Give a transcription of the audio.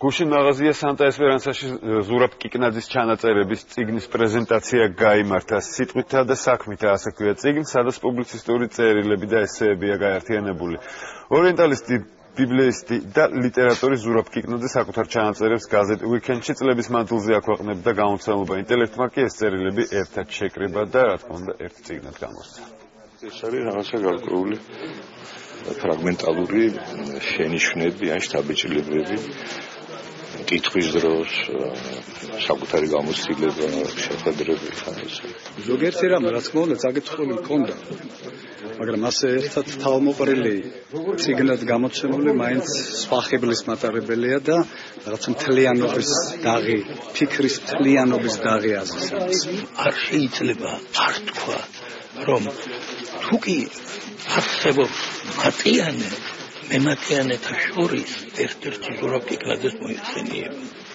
გუშინ მაღაზია სანტა ესპერანსაში ზურაბ კიკნაძის ჩანაწერების წიგნის პრეზენტაცია გაიმართა. სიტყვითა და საქმითა, ასე ქვია წიგნი, სადაც პუბლიცისტური წერილები და ესეებია გაერთიანებული. ორიენტალისტი, ბიბლიისტი და ლიტერატორი ზურაბ კიკნაძე საკუთარ ჩანაწერებს გაზეთ უიკენდში წლების მანძილზე აქვეყნებდა გაუმცემლობა ინტელექტმა კი ეს წერილები ერთად შეკრიბა და რა თქმა უნდა ერთ წიგნად გამოსცა. ეს არის რაღაცა გარკვეული ფრაგმენტალური შენიშვნები ან შთაბეჭდილებები კითხვის დროს საკუთარი გამოცდილება შეხვედრები ხანისა. ზოგიერთი რამ რა თქმა უნდა წაკითხული მქონდა, მაგრამ ასე ერთად თავმოყრილი წიგნად გამოცემული მაინც სხვა ხიბლის მატარებელია და რაღაცა მთლიანობის დაღი, ფიქრის მთლიანობის დაღი აზრს. არ შეიძლება არ თქვა, რომ თუ კი არსებობს მატიანე მემატიანეთა შორის ერთ-ერთი ზურაბ კიკნაძეს მოიხსენიება.